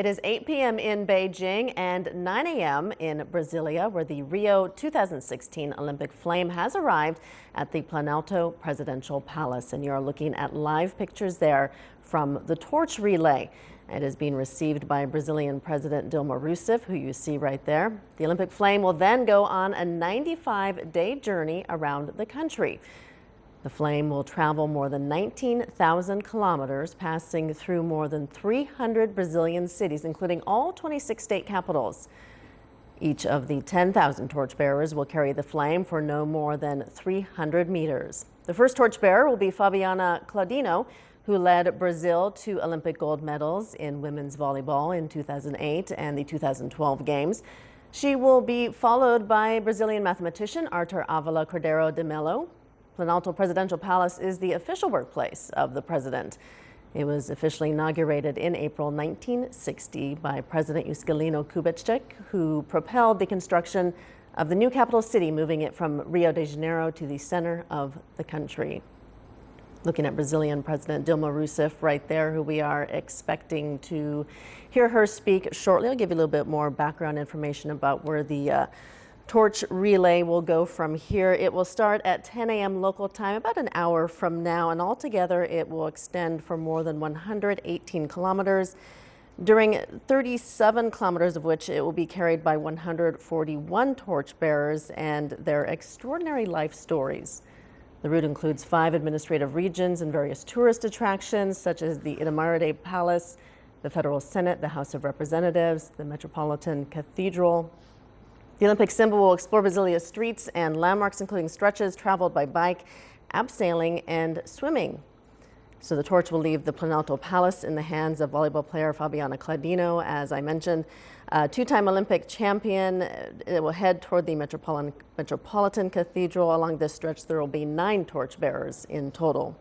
It is 8 p.m. in Beijing and 9 a.m. in Brasilia, where the Rio 2016 Olympic flame has arrived at the Planalto Presidential Palace. And you're looking at live pictures there from the torch relay. It is being received by Brazilian President Dilma Rousseff, who you see right there. The Olympic flame will then go on a 95-day journey around the country. The flame will travel more than 19,000 kilometers, passing through more than 300 Brazilian cities, including all 26 state capitals. Each of the 10,000 torchbearers will carry the flame for no more than 300 meters. The first torchbearer will be Fabiana Claudino, who led Brazil to Olympic gold medals in women's volleyball in 2008 and the 2012 Games. She will be followed by Brazilian mathematician Arthur Avila Cordeiro de Mello. Planalto Presidential Palace is the official workplace of the president. It was officially inaugurated in April 1960 by President Juscelino Kubitschek, who propelled the construction of the new capital city, moving it from Rio de Janeiro to the center of the country. Looking at Brazilian President Dilma Rousseff right there, who we are expecting to hear her speak shortly. I'll give you a little bit more background information about where the torch relay will go from here. It will start at 10 a.m. local time, about an hour from now, and altogether it will extend for more than 118 kilometers, during 37 kilometers of which it will be carried by 141 torchbearers and their extraordinary life stories. The route includes 5 administrative regions and various tourist attractions, such as the Itamarade Palace, the Federal Senate, the House of Representatives, the Metropolitan Cathedral. The Olympic symbol will explore Brasilia's streets and landmarks, including stretches traveled by bike, abseiling, and swimming. So the torch will leave the Planalto Palace in the hands of volleyball player Fabiana Claudino. As I mentioned, two-time Olympic champion. It will head toward the Metropolitan Cathedral. Along this stretch, there will be 9 torchbearers in total.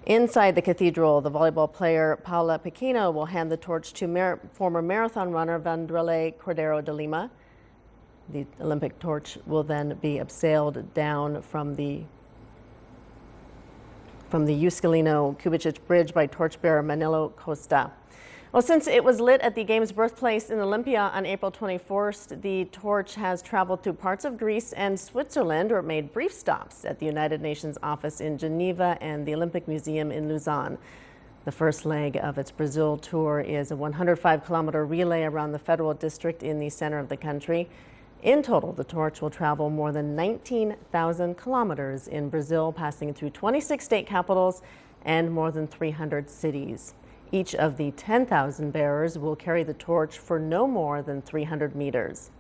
Inside the cathedral, the volleyball player Paula Pequeno will hand the torch to former marathon runner Vanderlei Cordeiro de Lima. The Olympic torch will then be abseiled down from the Juscelino Kubitschek Bridge by torchbearer Manilo Costa. Well, since it was lit at the Games' birthplace in Olympia on April 21st, the torch has traveled through parts of Greece and Switzerland, or made brief stops at the United Nations office in Geneva and the Olympic Museum in Lausanne. The first leg of its Brazil tour is a 105-kilometer relay around the federal district in the center of the country. In total, the torch will travel more than 19,000 kilometers in Brazil, passing through 26 state capitals and more than 300 cities. Each of the 10,000 bearers will carry the torch for no more than 300 meters.